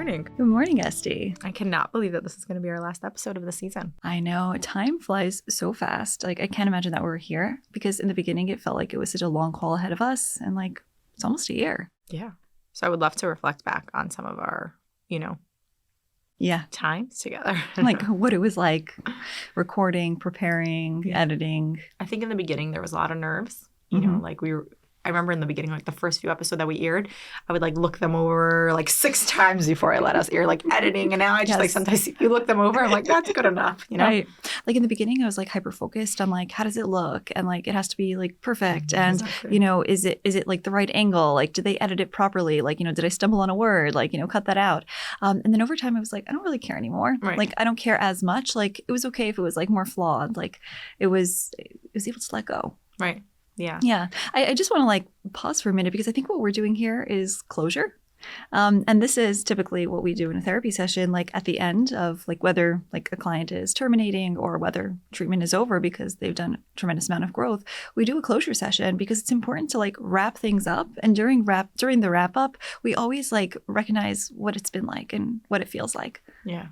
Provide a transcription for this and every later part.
morning. Good morning, Esty. I cannot believe that this is going to be our last episode of the season. I know. Time flies so fast. Like, I can't imagine that we're here because in the beginning, it felt like it was such a long haul ahead of us. And like, it's almost a year. Yeah. So I would love to reflect back on some of our, times together. Like what it was like recording, preparing, editing. I think in the beginning, there was a lot of nerves. I remember in the beginning, like the first few episodes that we aired, I would like look them over like 6 times before I let us air, like editing. And now I just like sometimes you look them over, I'm like, that's good enough, Right. Like in the beginning, I was like hyper focused on like, how does it look? And like, it has to be like perfect. And, is it like the right angle? Like, did they edit it properly? Like, did I stumble on a word? Like, cut that out. And then over time, I was like, I don't really care anymore. Right. Like, I don't care as much. Like, it was okay if it was like more flawed. Like, it was able to let go. Right. Yeah. Yeah. I just want to like pause for a minute because I think what we're doing here is closure. And this is typically what we do in a therapy session, like at the end of like whether like a client is terminating or whether treatment is over because they've done a tremendous amount of growth. We do a closure session because it's important to like wrap things up. And during the wrap up, we always like recognize what it's been like and what it feels like. Yeah.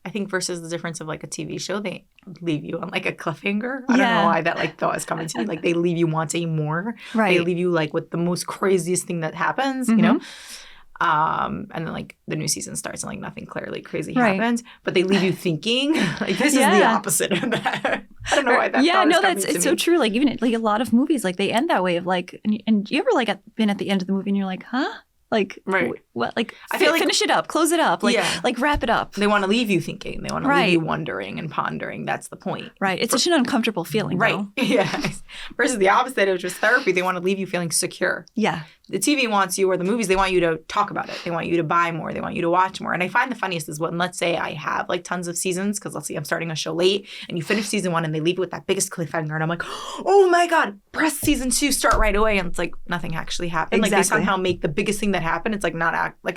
I think versus the difference of like a TV show, they leave you on like a cliffhanger. I don't know why that like thought is coming to me. Like they leave you wanting more. Right. They leave you like with the most craziest thing that happens, And then like the new season starts and like nothing clearly crazy happens. But they leave you thinking like this is the opposite of that. I don't know why that thought is coming to me. It's so true. Like even like a lot of movies, like they end that way of like, and you ever like been at the end of the movie and you're like, huh? Like, right. What? Like, I feel like finish it up, close it up, like wrap it up. They want to leave you thinking. They want to leave you wondering and pondering. That's the point. Right. It's such an uncomfortable feeling, right? Though. Yes. Versus the opposite of just therapy, they want to leave you feeling secure. Yeah. The TV wants you, or the movies, they want you to talk about it. They want you to buy more. They want you to watch more. And I find the funniest is when, let's say I have like tons of seasons, because let's say I'm starting a show late, and you finish season 1 and they leave you with that biggest cliffhanger, and I'm like, oh my God, press season 2, start right away. And it's like nothing actually happened. Exactly. Like they somehow make the biggest thing that happened. It's like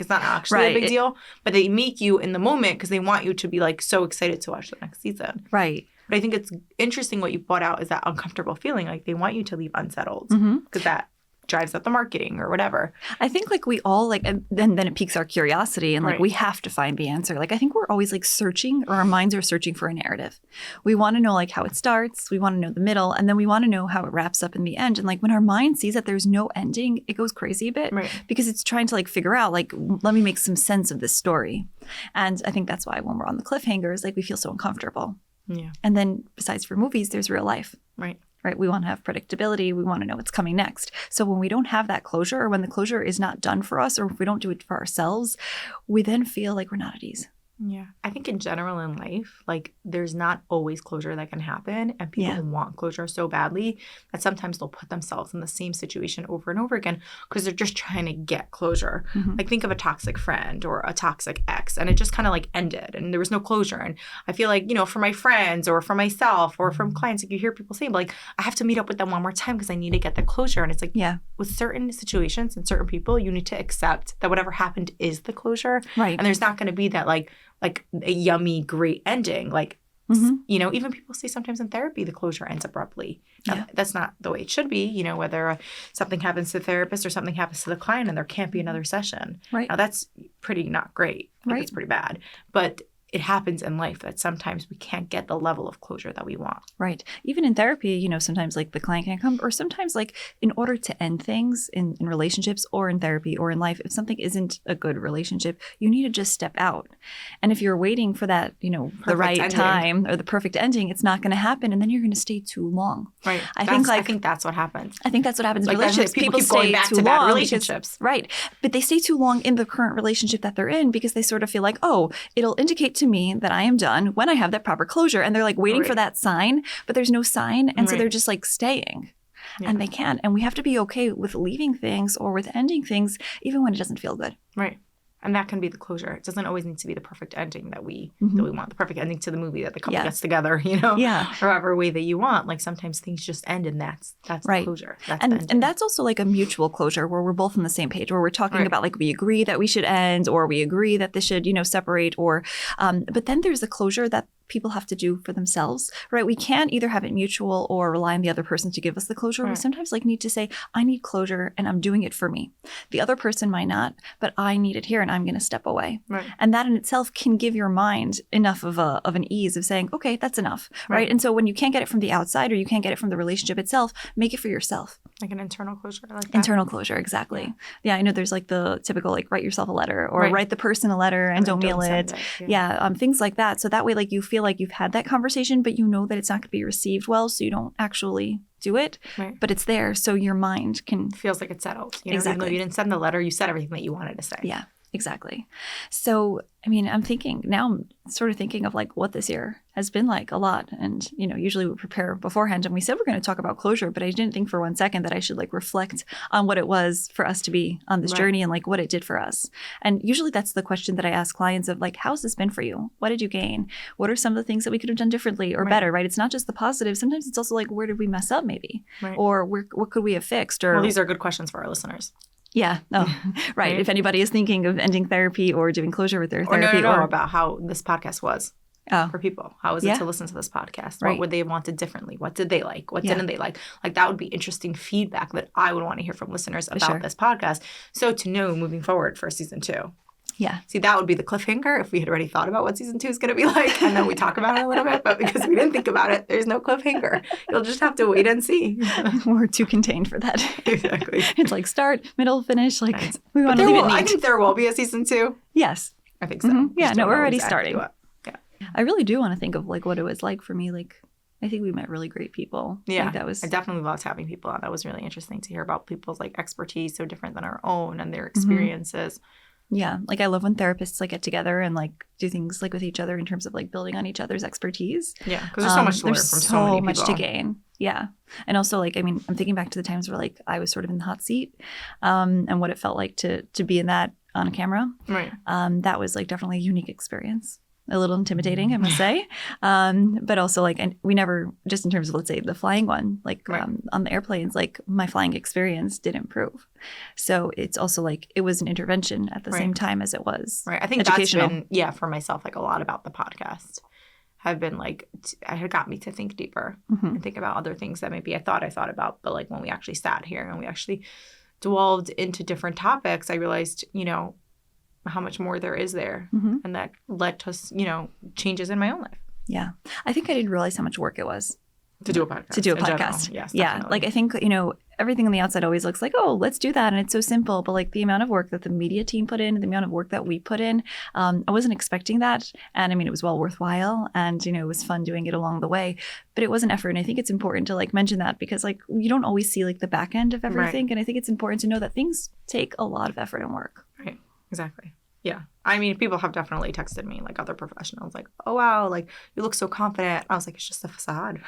it's not actually a big deal, but they make you in the moment because they want you to be like so excited to watch the next season. Right. But I think it's interesting what you brought out is that uncomfortable feeling. Like they want you to leave unsettled because that drives up the marketing or whatever. I think like we all like, and then it piques our curiosity and like we have to find the answer. Like I think we're always like searching, or our minds are searching for a narrative. We want to know like how it starts, we want to know the middle, and then we want to know how it wraps up in the end. And like when our mind sees that there's no ending, it goes crazy a bit because it's trying to like figure out like, let me make some sense of this story. And I think that's why when we're on the cliffhangers, like we feel so uncomfortable. Yeah. And then besides for movies, there's real life. Right. We want to have predictability. We want to know what's coming next. So when we don't have that closure, or when the closure is not done for us, or if we don't do it for ourselves, we then feel like we're not at ease. Yeah. I think in general in life, like there's not always closure that can happen. And people want closure so badly that sometimes they'll put themselves in the same situation over and over again because they're just trying to get closure. Like think of a toxic friend or a toxic ex, and it just kind of like ended and there was no closure. And I feel like, for my friends or for myself or from clients, like you hear people say, like, I have to meet up with them one more time because I need to get the closure. And it's like, with certain situations and certain people, you need to accept that whatever happened is the closure. Right. And there's not going to be that like a yummy, great ending. Like, even people say sometimes in therapy, the closure ends abruptly. Now, that's not the way it should be, whether something happens to the therapist or something happens to the client and there can't be another session. Right. Now, that's pretty not great. Like, it's pretty bad. But it happens in life that sometimes we can't get the level of closure that we want. Right. Even in therapy, sometimes like the client can come, or sometimes like in order to end things in relationships or in therapy or in life, if something isn't a good relationship, you need to just step out. And if you're waiting for that, the right time or the perfect ending, it's not going to happen. And then you're going to stay too long. Right. I think that's what happens. I think that's what happens in like relationships. People keep going back to bad relationships. Right. But they stay too long in the current relationship that they're in because they sort of feel like, oh, it'll indicate to me that I am done when I have that proper closure. And they're like waiting for that sign, but there's no sign. And so they're just like staying and they can't. And we have to be okay with leaving things or with ending things, even when it doesn't feel good. Right. And that can be the closure. It doesn't always need to be the perfect ending that we want, the perfect ending to the movie that the couple gets together, or however way that you want. Like sometimes things just end and that's the closure. And that's also like a mutual closure where we're both on the same page, where we're talking about like we agree that we should end or we agree that this should, separate or but then there's a closure that people have to do for themselves, right? We can't either have it mutual or rely on the other person to give us the closure. Right. We sometimes like need to say, I need closure and I'm doing it for me. The other person might not, but I need it here and I'm going to step away. Right. And that in itself can give your mind enough of an ease of saying, okay, that's enough, right? Right. And so when you can't get it from the outside or you can't get it from the relationship itself, make it for yourself. Like an internal closure, like that. Internal closure, exactly. Yeah, I know there's like the typical like write yourself a letter or Right. write the person a letter and don't mail send it. it. Yeah, things like that. So that way, like you feel like you've had that conversation, but you know that it's not going to be received well, so you don't actually do it. Right. But it's there, so your mind can. Feels like it's settled. You know, Exactly. even though you didn't send the letter, you said everything that you wanted to say. Yeah, exactly. So, I mean, I'm sort of thinking of like what this year has been like a lot. And, you know, usually we prepare beforehand and we said we're going to talk about closure, but I didn't think for one second that I should like reflect on what it was for us to be on this Right. journey and like what it did for us. And usually that's the question that I ask clients of like, how's this been for you? What did you gain? What are some of the things that we could have done differently or Right. better, right? It's not just the positive. Sometimes it's also like, where did we mess up maybe? Right. Or what could we have fixed? Or Well, these are good questions for our listeners. yeah. Oh, right. Right. If anybody is thinking of ending therapy or doing closure with their Or therapy no, about how this podcast was oh, for people. How was Yeah. it to listen to this podcast? Right. What would they have wanted differently? What did they like? What Yeah. didn't they like? Like that would be interesting feedback that I would want to hear from listeners about sure. this podcast. So to know moving forward for season 2. yeah. See, that would be the cliffhanger if we had already thought about what season 2 is going to be like. I know we talk about it a little bit, but because we didn't think about it, there's no cliffhanger. You'll just have to wait and see. We're too contained for that. Exactly. It's like start, middle, finish. Like Right. we But want to leave it I neat. think there will be a season 2. Yes. I think so. Mhm. Yeah, Just no, don't we're know already exactly starting. what. Yeah. I really do want to think of like what it was like for me. Like I think we met really great people. Yeah, Like, that was I definitely loved having people on. That was really interesting to hear about people's like expertise, so different than our own, and Mm-hmm. their experiences. yeah. Like I love when therapists like get together and like do things like with each other in terms of like building on each other's expertise. Yeah, because there's so much to learn There's from so many much people. to gain. Yeah. And also like, I mean, I'm thinking back to the times where like I was sort of in the hot seat and what it felt like to be in that on camera. Right. That was like definitely a unique experience. A little intimidating, I must say. But also like, and we never, just in terms of, let's say the flying one, like Right. on the airplanes, like my flying experience did improve. So it's also like, it was an intervention at the Right. same time as it was Right. I think educational. that's been, for myself, like a lot about the podcast have been like, it had got me to think deeper Mhm. and think about other things that maybe I thought about. But like when we actually sat here and we actually delved into different topics, I realized, how much more there is there. Mhm. And that led to, changes in my own life. Yeah. I think I didn't realize how much work it was To do a podcast. to do a in general. podcast. Yes, yeah. definitely. Like I think, everything on the outside always looks like, oh, let's do that. And it's so simple. But like the amount of work that the media team put in, the amount of work that we put in, I wasn't expecting that. And I mean, it was well worthwhile. And, it was fun doing it along the way. But it was an effort. And I think it's important to like mention that because like you don't always see like the back end of everything. And I think it's important to know that things take a lot of effort and work. Right. Exactly. Yeah. I mean, people have definitely texted me, like other professionals, like, oh, wow, like you look so confident. I was like, it's just a facade.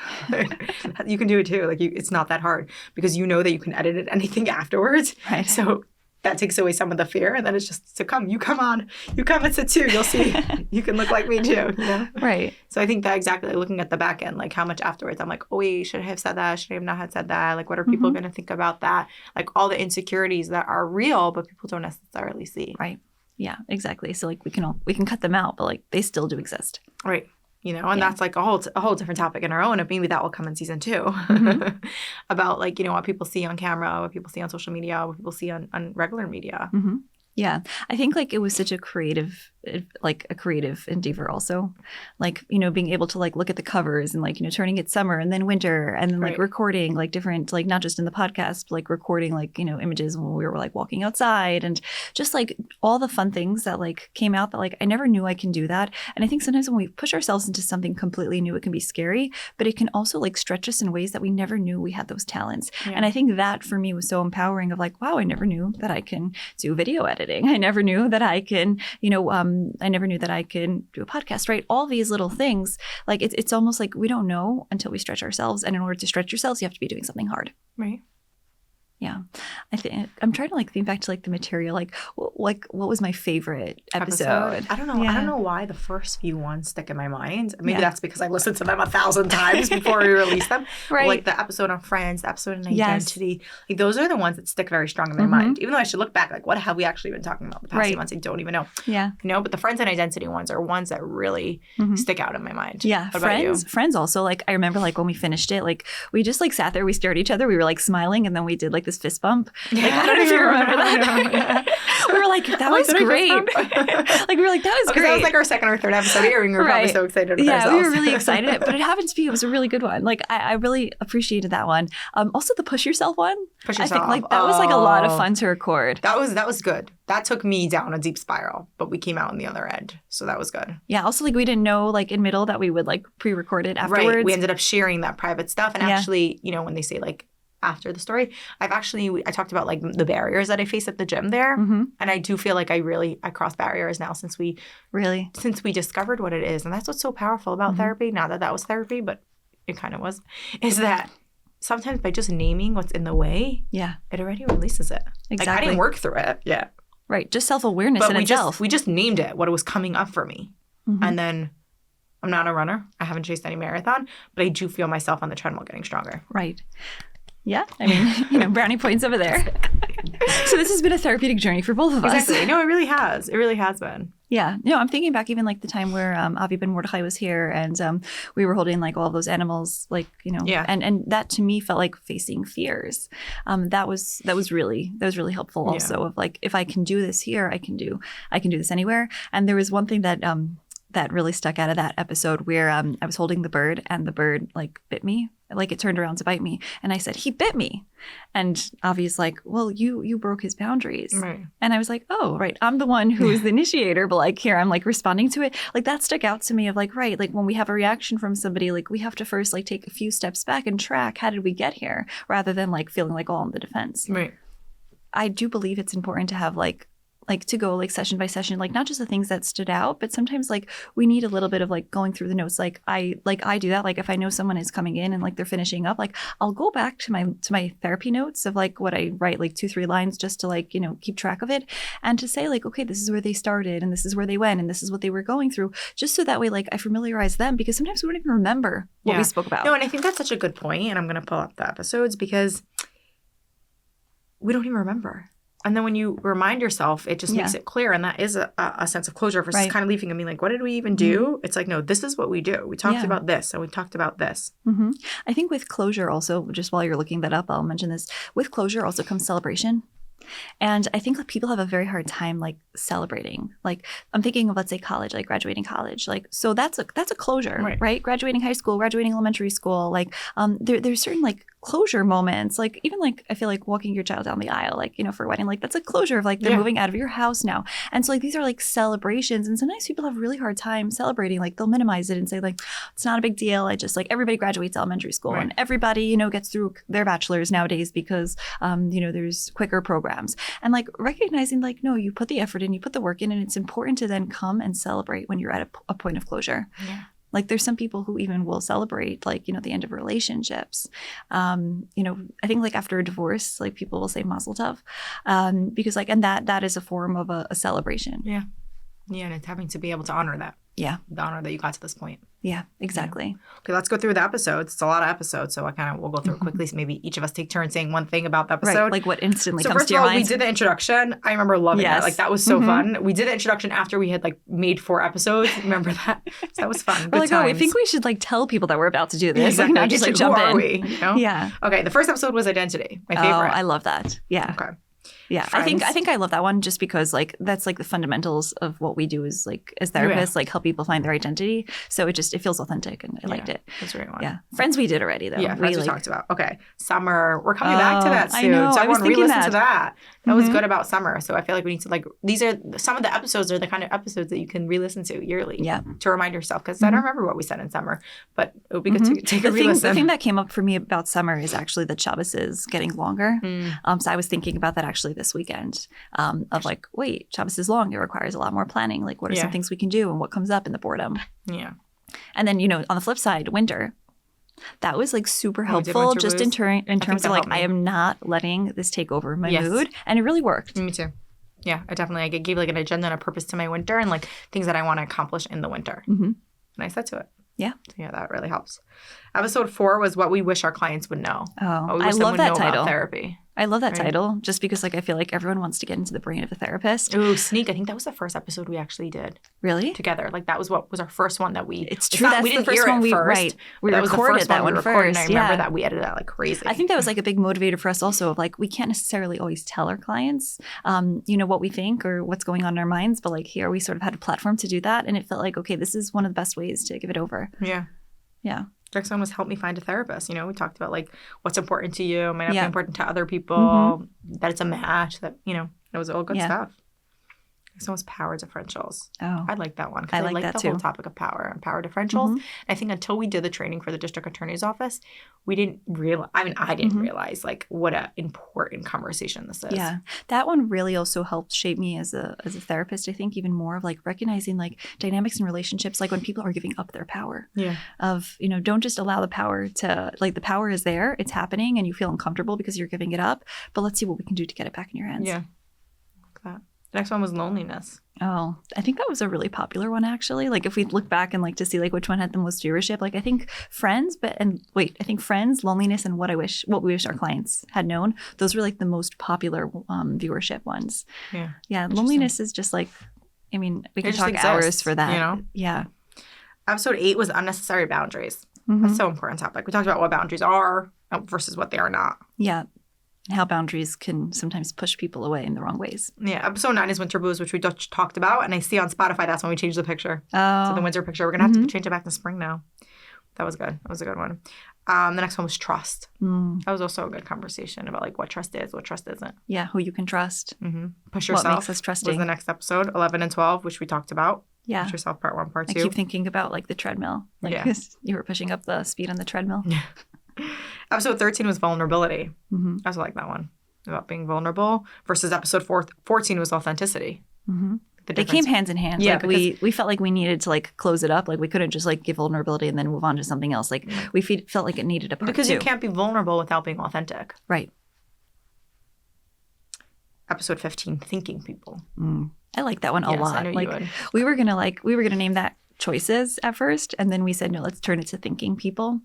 You can do it too. Like, it's not that hard because you know that you can edit it anything afterwards. Right. So that takes away some of the fear. And then it's just to come. You come on. You come at it too. You'll see. You can look like me too. Right. So I think that exactly looking at the back end, like how much afterwards I'm like, oh, wait, should I have said that? Should I have not have said that? Like, what are people going to think about that? Like all the insecurities that are real, but people don't necessarily see. Right. Yeah, exactly. So like we can cut them out, but like they still do exist. Right. And that's like a whole different topic in our own. And maybe that will come in season 2 about like, what people see on camera, what people see on social media, what people see on regular media. Mm-hmm. Yeah. I think like it was such a creative endeavor also. Like, being able to like look at the covers and like, turning it summer and then winter and then like Right. recording like different, like not just in the podcast, but like recording like, images when we were like walking outside and just like all the fun things that like came out that like I never knew I can do that. And I think sometimes when we push ourselves into something completely new, it can be scary, but it can also like stretch us in ways that we never knew we had those talents. Yeah. And I think that for me was so empowering of like, wow, I never knew that I can do video editing. I never knew that I can, I never knew that I can do a podcast, right? All these little things, like it's almost like we don't know until we stretch ourselves. And in order to stretch yourselves, you have to be doing something hard. Right. Yeah. I think I'm trying to like think back to like the material, like what was my favorite episode? I don't know. Yeah. I don't know why the first few ones stick in my mind. Maybe Yeah. that's because I listened to them 1,000 times before we release them. Right. But like the episode on Friends, the episode on Yes. identity, like those are the ones that stick very strong in my mind. Even though I should look back, like what have we actually been talking about the past few months? I don't even know. Yeah. You know, but the Friends and identity ones are ones that really stick out in my mind. Yeah. What about you? Friends also, like I remember like when we finished it, like we just like sat there, we stared at each other, we were like smiling, and then we did like this fist bump. Like, I don't know if you remember that. We were like, that was great. Like we were like, that was great. That was like our second or third episode airing. We were probably so excited with ourselves. We were really excited. But it happened to be, it was a really good one. Like I really appreciated that one. Also the push yourself one. Push yourself. I think like that was like a lot of fun to record. That was good. That took me down a deep spiral, but we came out on the other end. So that was good. Yeah. Also like we didn't know like in middle that we would like pre-record it afterwards. Right. We ended up sharing that private stuff. And actually, you know, when they say like after the story, I talked about like the barriers that I face at the gym there. And I do feel like I cross barriers now since we discovered what it is. And that's what's so powerful about therapy. Not that was therapy, but it kind of was, is that sometimes by just naming what's in the way, it already releases it. Exactly. Like I didn't work through it yet. Right. Just self-awareness in itself. We just named it, what it was coming up for me. And then I'm not a runner. I haven't chased any marathon, but I do feel myself on the treadmill getting stronger. Right. Yeah. I mean, you know, brownie points over there. So this has been a therapeutic journey for both of us. Exactly. No, it really has. It really has been. Yeah. No, I'm thinking back even like the time where Avi Ben Mordechai was here and we were holding like all those animals, like, you know, and that to me felt like facing fears. That was really helpful also of like, if I can do this here, I can do this anywhere. And there was one thing that that really stuck out of that episode where I was holding the bird and the bird like bit me. Like it turned around to bite me. And I said, he bit me. And Avi's like, well, you broke his boundaries. Right. And I was like, oh, right. I'm the one who is the initiator. But like here, I'm like responding to it. Like that stuck out to me of like, right. Like when we have a reaction from somebody, like we have to first like take a few steps back and track how did we get here rather than like feeling like all in the defense. Right. I do believe it's important to have like to go like session by session, like not just the things that stood out, but sometimes like we need a little bit of like going through the notes. Like I do that. Like if I know someone is coming in and like they're finishing up, like I'll go back to my therapy notes of like what I write, like 2-3 lines just to like, you know, keep track of it and to say like, okay, this is where they started and this is where they went and this is what they were going through. Just so that way, like I familiarize them because sometimes we don't even remember what we spoke about. No, and I think that's such a good point. And I'm going to pull up the episodes because we don't even remember. And then when you remind yourself, it just makes it clear. And that is a sense of closure versus kind of leaving and being like, what did we even do? It's like, no, this is what we do. We talked about this and we talked about this. I think with closure also, just while you're looking that up, I'll mention this. With closure also comes celebration. And I think that people have a very hard time like celebrating. Like I'm thinking of, let's say college, like graduating college. Like, so that's a closure, right? Graduating high school, graduating elementary school. Like there's certain like closure moments, like even like I feel like walking your child down the aisle, like, you know, for a wedding, like that's a closure of like they're moving out of your house now. And so like these are like celebrations. And sometimes people have a really hard time celebrating. Like they'll minimize it and say like, it's not a big deal. I just like everybody graduates elementary school and everybody, you know, gets through their bachelor's nowadays because, you know, there's quicker programs. And like recognizing like, no, you put the effort in, you put the work in, and it's important to then come and celebrate when you're at a point of closure. Yeah. Like there's some people who even will celebrate like, you know, the end of relationships. You know, I think like after a divorce, like people will say mazel tov because like, and that is a form of a celebration. Yeah. Yeah. And it's having to be able to honor that. Yeah. The honor that you got to this point. Yeah, exactly. Yeah. Okay, let's go through the episodes. It's a lot of episodes, so we'll go through it quickly. So maybe each of us take turns saying one thing about the episode. Right, like what instantly comes first to your of all, mind. we did the introduction. I remember loving that. Like that was so fun. We did the introduction after we had like made 4 episodes. Remember that? So that was fun. We're like, times. oh, I think we should like tell people that we're about to do this. Exactly. Like, not just like jump who in. Are we? You know? Yeah. Okay, the first episode was identity. My favorite. Oh, I love that. Yeah. Okay. Yeah, Friends. I think I love that one just because like that's like the fundamentals of what we do is like as therapists, like help people find their identity. So it feels authentic and I liked it. That's a great one. Yeah, Friends we did already though. Yeah, Friends we talked about. Okay, Summer. We're coming back to that soon. I know. So everyone re-listen to that. That was good Mm-hmm. about Summer. So I feel like we need to like these are some of the episodes are the kind of episodes that you can re-listen to yearly. Yeah. To remind yourself because I don't remember what we said in Summer, but it would be good to take a re-listen. The thing that came up for me about Summer is actually that Shabbos is getting longer. So I was thinking about that actually this weekend. Of like, wait, Shabbos is long. It requires a lot more planning. Like, what are some things we can do and what comes up in the boredom? Yeah. And then, you know, on the flip side, winter. That was like super When we did helpful winter just blues, in terms that of like, helped me. I am not letting this take over my Yes. mood. And it really worked. Me too. Yeah, I definitely like, it gave like an agenda and a purpose to my winter and like things that I want to accomplish in the winter. Mm-hmm. And I said to it. Yeah. So yeah, that really helps. Episode 4 was what we wish our clients would know. Oh, What we I wish them love would that know about title. therapy. I love that Right. title just because like I feel like everyone wants to get into the brain of a therapist. Ooh, Sneak. I think that was the first episode we actually did Really? together. Like that was what was our first one that we. It's true. That's we the didn't first hear one it we first. right. We but that was the recorded first that one one we recorded, first. and I remember Yeah. that we edited that like crazy. I think that was like a big motivator for us also of like we can't necessarily always tell our clients what we think or what's going on in our minds, but like here we sort of had a platform to do that, and it felt like, okay, this is one of the best ways to give it over. Yeah. Yeah. Next one was help me find a therapist. We talked about like what's important to you, might not Yeah. be important to other people, that it's a match, that, it was all good Yeah. stuff. Next one was power differentials. Oh. I like that one because I I like like that the too. whole topic of power and power differentials. Mhm. I think until we did the training for the district attorney's office, we didn't realize, I didn't realize like what an important conversation this is. Yeah. That one really also helped shape me as a therapist, I think, even more of like recognizing like dynamics in relationships, like when people are giving up their power. Yeah. Of, don't just allow the power to, like the power is there, it's happening and you feel uncomfortable because you're giving it up, but let's see what we can do to get it back in your hands. Yeah. Like that. The next one was loneliness. Oh, I think that was a really popular one actually. Like if we look back and like to see like which one had the most viewership, like I think Friends, Loneliness, and what we wish our clients had known. Those were like the most popular viewership ones. Yeah. Yeah. Loneliness is just like, we can just talk exists, hours for that. Yeah. Episode 8 was unnecessary boundaries. Mhm. That's so important topic. We talked about what boundaries are versus what they are not. Yeah. And how boundaries can sometimes push people away in the wrong ways. Yeah, episode 9 is Winter Blues, which we just talked about. And I see on Spotify that's when we changed the picture. Oh. So the winter picture. We're going to have to change it back to spring now. That was good. That was a good one. The next one was trust. Mm. That was also a good conversation about like what trust is, what trust isn't. Yeah, who you can trust. Mm-hmm. Push What yourself makes us trusting. was the next episode, 11 and 12, which we talked about. Yeah. Push yourself, part 1, part 2. I keep thinking about like the treadmill. Like Yeah. you were pushing up the speed on the treadmill. Episode 13 was vulnerability. Mm-hmm. I also like that one, about being vulnerable, versus episode 14 was authenticity. Mm-hmm. The They difference. came hands in hand. Yeah, Like we felt like we needed to like close it up. Like we couldn't just like give vulnerability and then move on to something else. Like we felt like it needed a part Because two. you can't be vulnerable without being authentic. Right. Episode 15, thinking people. I like that one a Yes, lot. I knew you Like would. we were gonna name that choices at first, and then we said no, let's turn it to thinking people,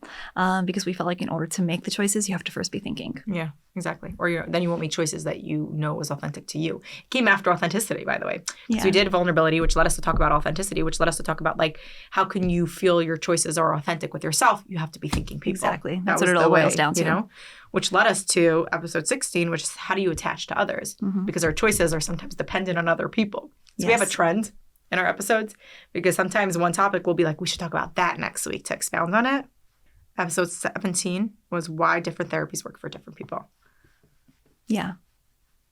because we felt like in order to make the choices, you have to first be thinking. Yeah, exactly. Or then you won't make choices that you know is authentic to you. It came after authenticity, by the way. Yeah. So we did vulnerability, which led us to talk about authenticity, which led us to talk about like how can you feel your choices are authentic with yourself? You have to be thinking people. Exactly. That That's was what it the all boils way, down to. Which led us to episode 16, which is how do you attach to others? Because our choices are sometimes dependent on other people. So we have a Yes. trend in our episodes because sometimes one topic will be like, we should talk about that next week to expound on it. Episode 17 was why different therapies work for different people. Yeah.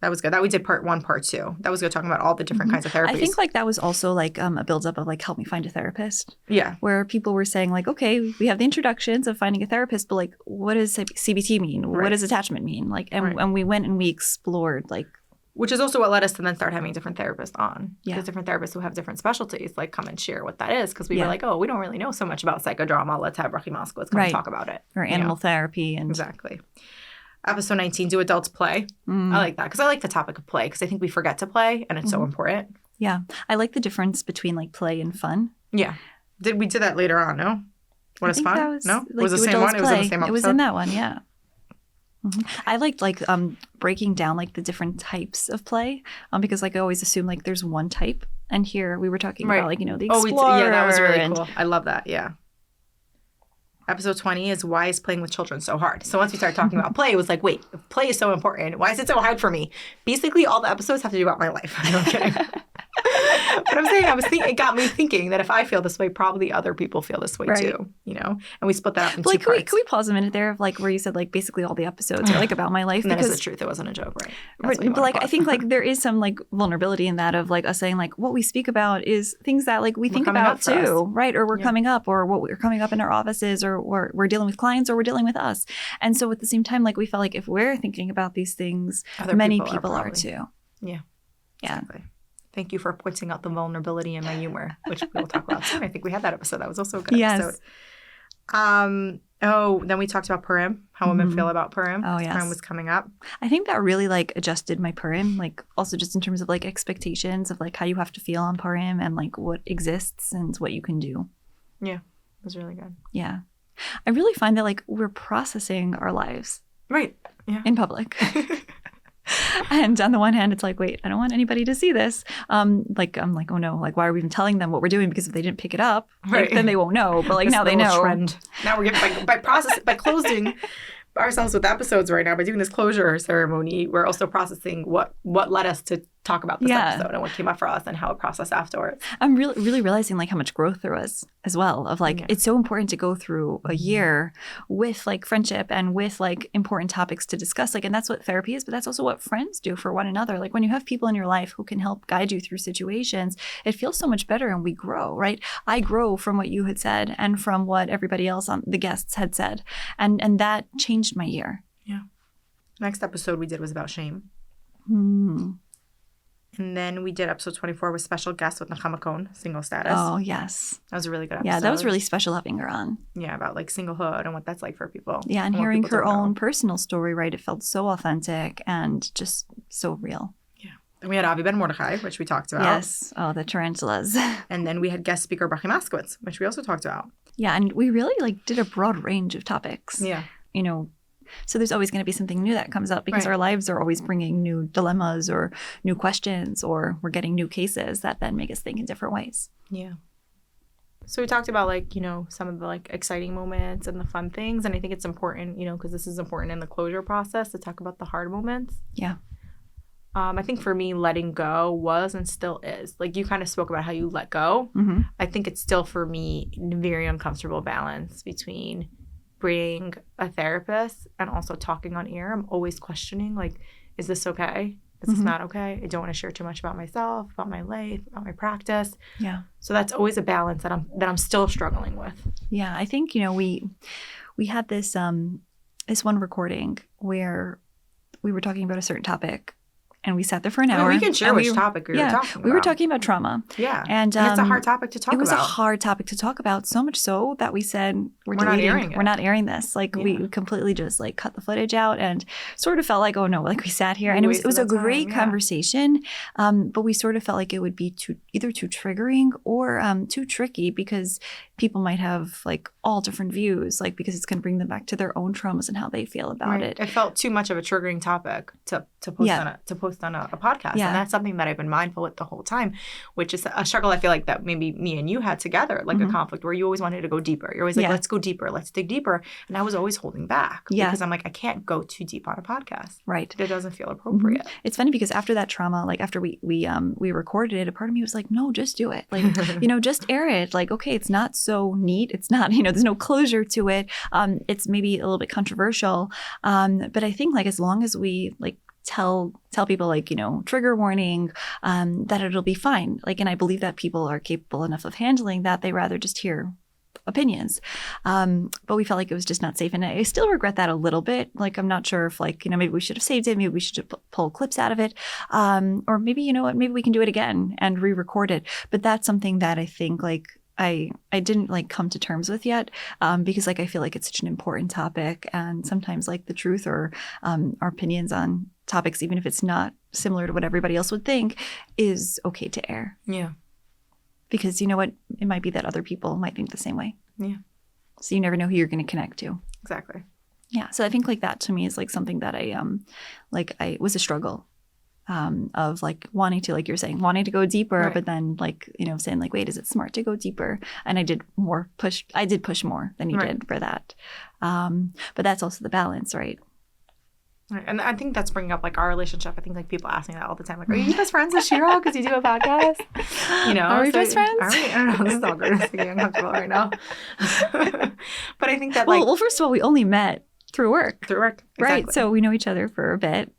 That was good. That we did part 1, part 2. That was good, talking about all the different kinds of therapies. I think like that was also like a build-up of like help me find a therapist, yeah. where people were saying like, okay, we have the introductions of finding a therapist, but like what does CBT mean? Right. What does attachment mean? Like and, Right. and we went and we explored like Which is also what led us to then start having different therapists on. Yeah. Because different therapists who have different specialties like come and share what that is. Because we Yeah. were like, oh, we don't really know so much about psychodrama. Let's have Rocky Moscow. Let's come Right. and talk about it. or You animal know? therapy and Exactly. Episode 19, do adults play? I like that because I like the topic of play because I think we forget to play and it's so important. yeah. I like the difference between like play and fun. Yeah. We did that later on, no? What I is think fun? that was, No? like, It was the do same adults one? It was in the play. same episode? It was in that one, yeah. I liked like breaking down like the different types of play because like I always assume like there's one type, and here we were talking Right. about like the Oh, explorer. yeah, that was really and- cool. I love that. Yeah. Episode 20 is why is playing with children so hard? So once we started talking about play, it was like, wait, if play is so important, why is it so hard for me? Basically, all the episodes have to do about my life. No, I'm kidding. But I'm saying, it got me thinking that if I feel this way, probably other people feel this way Right. too, And we split that up into Like, two can parts. we pause a minute there of like where you said like basically all the episodes are like about my life And that is the because truth. It wasn't a joke, right? That's what you but wanna like I pause. think like there is some like vulnerability in that of like us saying like what we speak about is things that like we think coming about up for us. too, right? Or we're Yeah. coming up, or what we're coming up in our offices, or we're dealing with clients, or we're dealing with us. And so at the same time, like we felt like if we're thinking about these things, Other many people are people are probably. too. Yeah. Yeah. Exactly. Thank you for pointing out the vulnerability in my humor, which we'll talk about soon. I think we had that episode. That was also a good Yes. episode. Oh, then we talked about Purim, how women feel about Purim. Oh, yes. Purim was coming up. I think that really like adjusted my Purim, like also just in terms of like expectations of like how you have to feel on Purim and like what exists and what you can do. Yeah, it was really good. Yeah. I really find that like we're processing our lives Right. Yeah. in public. And on the one hand, it's like, wait, I don't want anybody to see this. Like, I'm like, oh no, like, why are we even telling them what we're doing? Because if they didn't pick it up, like, then they won't know. But like This now they little know. Trend. Now we're getting by closing ourselves with episodes right now, by doing this closure ceremony, we're also processing what led us to talk about this episode and what came up for us and how it processed afterwards. I'm really realizing like how much growth there was as well of like, it's so important to go through a year with like friendship and with like important topics to discuss. Like, and that's what therapy is, but that's also what friends do for one another. Like when you have people in your life who can help guide you through situations, it feels so much better and we grow, right? I grow from what you had said and from what everybody else on the guests had said. And that changed my year. Yeah. Next episode we did was about shame. And then we did episode 24 with special guest with Nechama Cohn, single status. Oh, yes. That was a really good episode. Yeah, that was really special having her on. Yeah, about like singlehood and what that's like for people. Yeah, and hearing her own personal story, right? It felt so authentic and just so real. Yeah. Then we had Avi Ben Mordechai, which we talked about. Yes. Oh, the tarantulas. And then we had guest speaker Brachi Moskowitz, which we also talked about. Yeah, and we really like did a broad range of topics. Yeah. You know, so there's always going to be something new that comes up because our lives are always bringing new dilemmas or new questions, or we're getting new cases that then make us think in different ways. Yeah. So we talked about like, you know, some of the like exciting moments and the fun things. And I think it's important, you know, because this is important in the closure process to talk about the hard moments. Yeah. I think for me, letting go was and still is. Like you kind of spoke about how you let go. Mm-hmm. I think it's still for me a very uncomfortable balance between bringing a therapist and also talking on air. I'm always questioning, like, is this okay? Is this not okay? I don't want to share too much about myself, about my life, about my practice. Yeah. So that's always a balance that I'm still struggling with. Yeah, I think, you know, we had this this one recording where we were talking about a certain topic. And we sat there for an hour. We can share which topic we were talking about. We were talking about trauma. Yeah. And it's a hard topic to talk about. It was a hard topic to talk about, so much so that we said, we're not airing it. We're not airing this. Like, we completely just, like, cut the footage out and sort of felt like, oh, no, like, we sat here. And it was a great conversation, but we sort of felt like it would be either too triggering or too tricky because people might have, like, all different views, like, because it's going to bring them back to their own traumas and how they feel about it. It felt too much of a triggering topic to post on a podcast. Yeah. And that's something that I've been mindful with the whole time, which is a struggle I feel like that maybe me and you had together, like a conflict where you always wanted to go deeper. You're always like, let's go deeper, let's dig deeper. And I was always holding back because I'm like, I can't go too deep on a podcast. Right. It doesn't feel appropriate. It's funny because after that trauma, like after we recorded it, a part of me was like, no, just do it. Like, you know, just air it. Like, okay, it's not so neat. It's not, you know, there's no closure to it. It's maybe a little bit controversial. But I think like as long as we like tell people like, you know, trigger warning, that it'll be fine. Like, and I believe that people are capable enough of handling that. They rather just hear opinions. But we felt like it was just not safe. And I still regret that a little bit. Like, I'm not sure if like, you know, maybe we should have saved it. Maybe we should have pulled clips out of it. Or maybe, you know what, maybe we can do it again and re-record it. But that's something that I think like, I didn't like come to terms with yet because like I feel like it's such an important topic, and sometimes like the truth or our opinions on topics, even if it's not similar to what everybody else would think, is okay to air. Yeah. Because you know what, it might be that other people might think the same way. Yeah. So you never know who you're going to connect to. Exactly. Yeah. So I think like that to me is like something that I was a struggle. Of like wanting to, like you're saying, wanting to go deeper, but then like, you know, saying like, wait, is it smart to go deeper? And I did push more than you did for that. But that's also the balance, right? Right. And I think that's bringing up like our relationship. I think like people ask me that all the time. Like, are you best friends with Shira because you do a podcast? You know, are we best friends? Are we? I don't know. This is awkward. I'm thinking uncomfortable right now. But I think that well, first of all, we only met through work. Exactly. Right. So we know each other for a bit.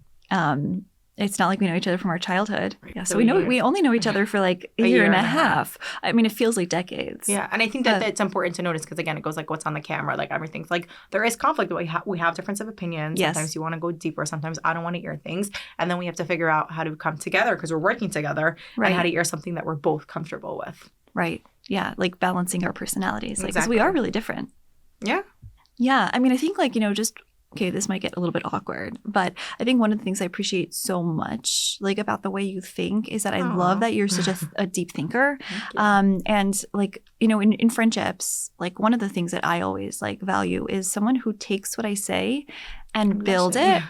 It's not like we know each other from our childhood. Right. Yeah, so we only know each other for like a year and a half. I mean, it feels like decades. Yeah, and I think that it's important to notice because, again, it goes like what's on the camera, like everything's like there is conflict. We have difference of opinions. Yes. Sometimes you want to go deeper. Sometimes I don't want to hear things. And then we have to figure out how to come together because we're working together and how to hear something that we're both comfortable with. Right. Yeah, like balancing our personalities. Like, 'cause we are really different. Yeah. Yeah. I mean, I think like, just, okay, this might get a little bit awkward, but I think one of the things I appreciate so much like about the way you think is that I love that you're such a deep thinker. And like, in friendships, like one of the things that I always like value is someone who takes what I say and build it.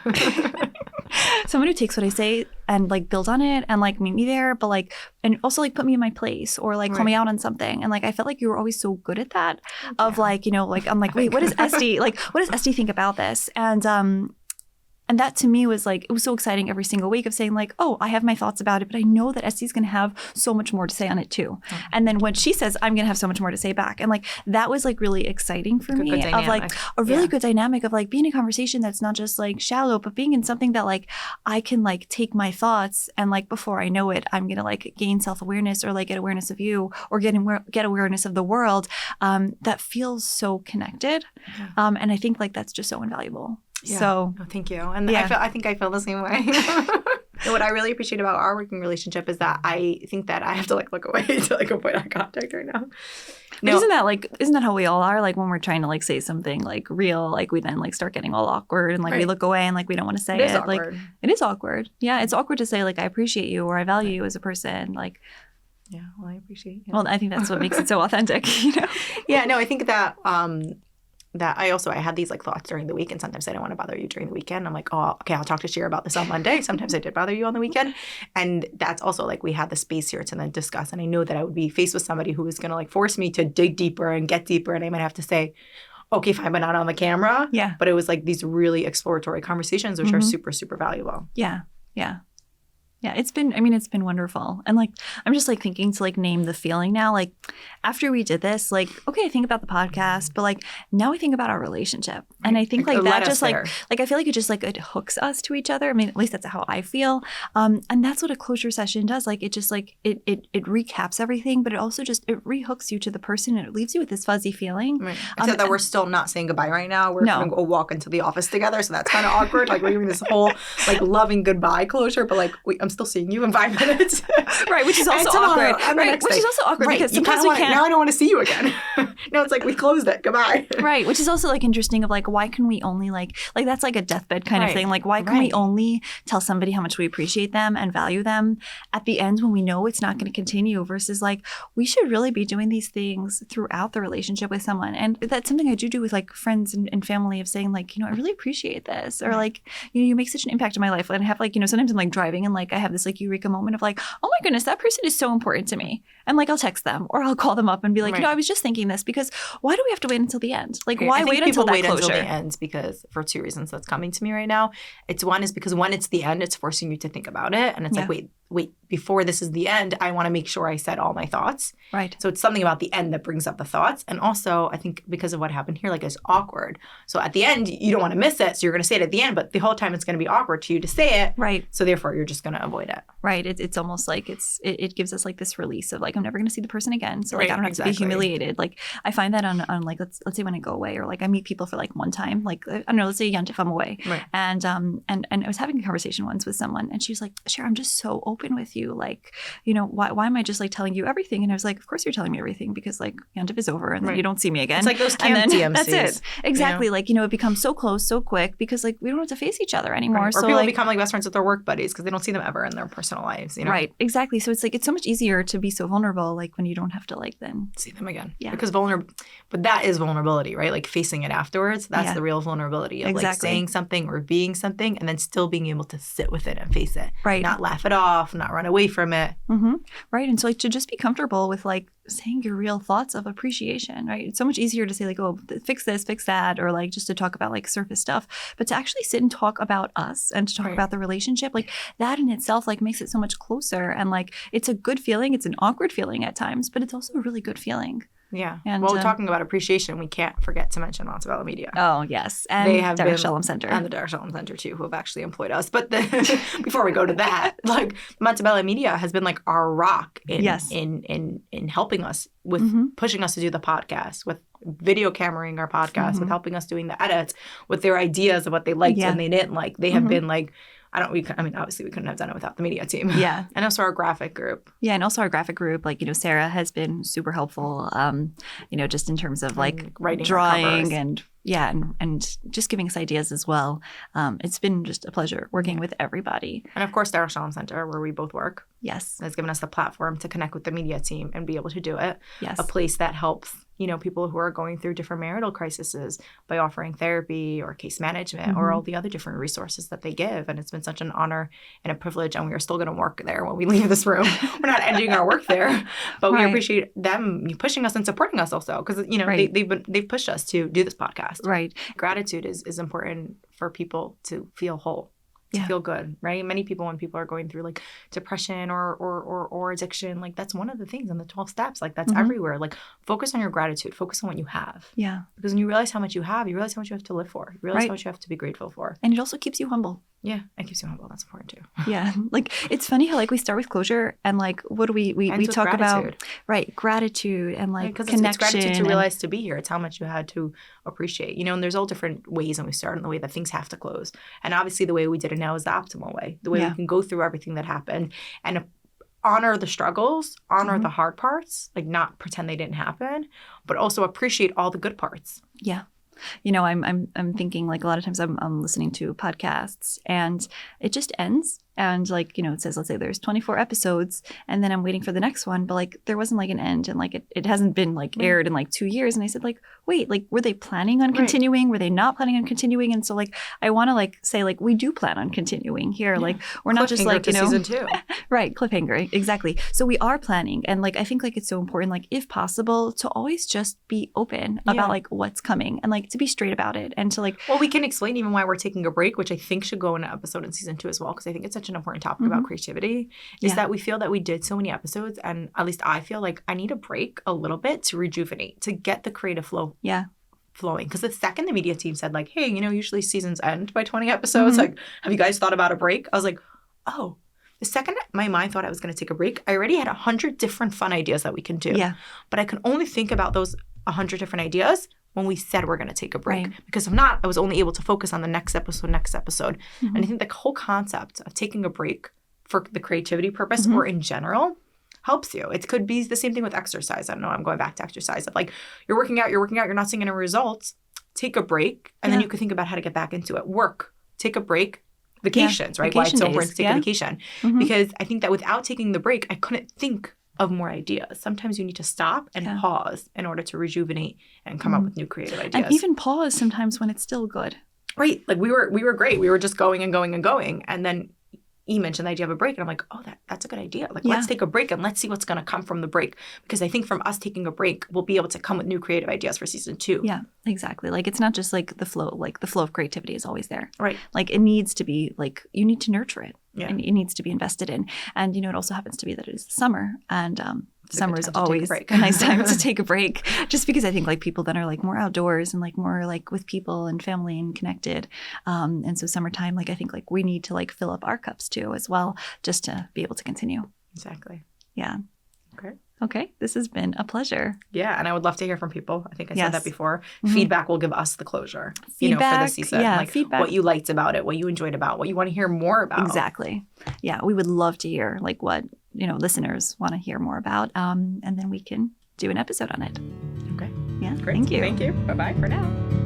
Someone who takes what I say and like build on it and like meet me there, but like, and also like put me in my place or like call me out on something. And like, I felt like you were always so good at that of like, like, I'm like, wait, what does Esty, like, what does Esty think about this? And that to me was like, it was so exciting every single week of saying like, oh, I have my thoughts about it, but I know that Esty's going to have so much more to say on it too. And then when she says, I'm going to have so much more to say back. And like, that was like really exciting for me of like a really good dynamic of like being in a conversation that's not just like shallow, but being in something that like I can like take my thoughts and like before I know it, I'm going to like gain self-awareness or like get awareness of you or get awareness of the world that feels so connected. And I think like that's just so invaluable. Yeah. So thank you. And I think I feel the same way. And what I really appreciate about our working relationship is that I think that I have to like look away to like avoid eye contact right now. No. Isn't that how we all are? Like when we're trying to like say something like real, like we then like start getting all awkward and like we look away and like we don't want to say it. Like it is awkward. Yeah, it's awkward to say like I appreciate you or I value you as a person. Like yeah, well I appreciate you. Well, I think that's what makes it so authentic, Yeah, no, I think that that I had these like thoughts during the week and sometimes I don't want to bother you during the weekend. I'm like, oh, okay, I'll talk to Shira about this on Monday. Sometimes I did bother you on the weekend. And that's also like we had the space here to then discuss. And I know that I would be faced with somebody who was going to like force me to dig deeper and get deeper. And I might have to say, okay, fine, but not on the camera. Yeah. But it was like these really exploratory conversations, which are super, super valuable. Yeah. Yeah. Yeah, it's been wonderful. And like, I'm just like thinking to like name the feeling now, like after we did this, like, okay, I think about the podcast, but like now I think about our relationship. And I think like that just like I feel like it just like it hooks us to each other. I mean, at least that's how I feel. And that's what a closure session does. Like it just like, it recaps everything, but it also just, it rehooks you to the person and it leaves you with this fuzzy feeling. Right. Except that we're still not saying goodbye right now. We're going to go walk into the office together. So that's kind of awkward. Like we're giving this whole like loving goodbye closure, but like I'm still seeing you in 5 minutes. Right, which is also awkward. Right, which is also awkward because sometimes we can't. Now I don't want to see you again. No, it's like we closed it. Goodbye. Right, which is also like interesting of like why can we only like that's like a deathbed kind of thing. Like why can we only tell somebody how much we appreciate them and value them at the end when we know it's not going to continue versus like we should really be doing these things throughout the relationship with someone. And that's something I do with like friends and family of saying like, I really appreciate this or like, you make such an impact in my life. And I have like, sometimes I'm like driving and like I have this like eureka moment of like, oh my goodness, that person is so important to me. And like I'll text them or I'll call them up and be like, I was just thinking this because why do we have to wait until the end? Like why wait until that closure? Until the end because for 2 reasons that's coming to me right now. One is because when it's the end, it's forcing you to think about it. And it's like, wait, before this is the end, I want to make sure I said all my thoughts. Right. So it's something about the end that brings up the thoughts. And also, I think because of what happened here, like it's awkward. So at the end, you don't want to miss it. So you're going to say it at the end, but the whole time it's going to be awkward to you to say it. Right. So therefore, you're just going to avoid it. Right. It's almost like it gives us like this release of like, I'm never going to see the person again. So like, I don't have to be humiliated. Like I find that on like, let's say when I go away or like I meet people for like one time, like, I don't know, let's say if I'm away. Right. And I was having a conversation once with someone and she was like, Cher, I'm just so open with you. Like, why am I just like telling you everything? And I was like, of course you're telling me everything because like Yantif is over and then you don't see me again. It's like those camp DMCs. That's it. Exactly. Like, it becomes so close so quick because like we don't have to face each other anymore. Right. Or so people like, become like best friends with their work buddies because they don't see them ever in their personal lives. Right. Exactly. So it's like, it's so much easier to be so vulnerable like when you don't have to like then see them again. Yeah. Because but that is vulnerability, right? Like facing it afterwards. That's the real vulnerability of like saying something or being something and then still being able to sit with it and face it. Right. Not laugh it off, not run away from it. Mm-hmm. Right. And so like to just be comfortable with like saying your real thoughts of appreciation, right? It's so much easier to say like, oh, fix this, fix that, or like just to talk about like surface stuff, but to actually sit and talk about us and to talk about the relationship, like that in itself like makes it so much closer. And like, it's a good feeling. It's an awkward feeling at times, but it's also a really good feeling. Yeah. And well, talking about appreciation, we can't forget to mention Montebello Media. Oh, yes. And they have Derek Shalom Center. And the Derek Shalom Center, too, who have actually employed us. But before we go to that, like Montebello Media has been like our rock in helping us with pushing us to do the podcast, with video cameraing our podcast, with helping us doing the edits, with their ideas of what they liked and they didn't like. They have been like, obviously we couldn't have done it without the media team. Yeah. And also our graphic group. Yeah. And also our graphic group, like, Sarah has been super helpful, just in terms of like writing drawing and Yeah, and just giving us ideas as well. It's been just a pleasure working with everybody. And of course, the Shalom Center, where we both work, Yes. has given us the platform to connect with the media team and be able to do it. Yes. A place that helps, people who are going through different marital crises by offering therapy or case management or all the other different resources that they give. And it's been such an honor and a privilege. And we are still going to work there when we leave this room. We're not ending our work there, but we appreciate them pushing us and supporting us also because, they've pushed us to do this podcast. Right. Gratitude is important for people to feel whole. To feel good, right? Many people, when people are going through like depression or addiction, like that's one of the things in the 12 steps. Like that's everywhere. Like focus on your gratitude. Focus on what you have. Yeah. Because when you realize how much you have, you realize how much you have to live for. You realize how much you have to be grateful for. And it also keeps you humble. Yeah, it keeps you humble. That's important too. Yeah. Like it's funny how like we start with closure and like what do we talk gratitude. About gratitude and like connection. It's gratitude to and realize to be here. It's how much you had to appreciate. And there's all different ways and we start in the way that things have to close. And obviously the way we did it now is the optimal way. The way we can go through everything that happened and honor the struggles, honor the hard parts, like not pretend they didn't happen, but also appreciate all the good parts. Yeah. I'm thinking like a lot of times I'm listening to podcasts and it just ends. And like, it says, let's say there's 24 episodes and then I'm waiting for the next one. But like there wasn't like an end and like it hasn't been like aired in like 2 years. And I said like, wait, like were they planning on continuing? Were they not planning on continuing? And so like I want to like say like we do plan on continuing here. Like we're not just like, season 2. Right. Cliffhanger. Exactly. So we are planning. And like I think like it's so important, like if possible, to always just be open about like what's coming and like to be straight about it and to like. Well, we can explain even why we're taking a break, which I think should go in an episode in season 2 as well, because I think it's such an important topic about creativity, is that we feel that we did so many episodes, and at least I feel like I need a break a little bit to rejuvenate, to get the creative flow flowing. Because the second the media team said like, hey, usually seasons end by 20 episodes, like, have you guys thought about a break? I was like, oh. The second my mind thought I was going to take a break, I already had 100 different fun ideas that we can do. Yeah. But I can only think about those 100 different ideas when we said we're going to take a break. Right. Because if not, I was only able to focus on the next episode. And I think the whole concept of taking a break for the creativity purpose or in general helps you. It could be the same thing with exercise. I don't know, I'm going back to exercise. Of like you're working out, you're not seeing any results. Take a break and then you can think about how to get back into it. Work, take a break. Vacations, right? Why it's so important to take a vacation. Because I think that without taking the break, I couldn't think of more ideas. Sometimes you need to stop and pause in order to rejuvenate and come up with new creative ideas. And even pause sometimes when it's still good. Right. Like we were great. We were just going and going and going. And then you mentioned the idea of a break. And I'm like, oh, that's a good idea. Like, let's take a break and let's see what's going to come from the break. Because I think from us taking a break, we'll be able to come with new creative ideas for season 2. Yeah, exactly. Like, it's not just like the flow of creativity is always there. Right. Like, it needs to be like, you need to nurture it. Yeah. And it needs to be invested in. And, it also happens to be that it is summer. And summer is always a nice time to take a break, just because I think like people that are like more outdoors and like more like with people and family and connected. And so summertime, like I think like we need to like fill up our cups too as well, just to be able to continue. Exactly. Yeah. Okay. This has been a pleasure. Yeah. And I would love to hear from people. I think I said that before. Feedback will give us the closure, for the season. Yeah, like feedback. What you liked about it, what you enjoyed about, what you want to hear more about. Exactly. Yeah. We would love to hear like what, listeners want to hear more about. And then we can do an episode on it. Okay. Yeah. Great. Thank you. Thank you. Bye-bye for now.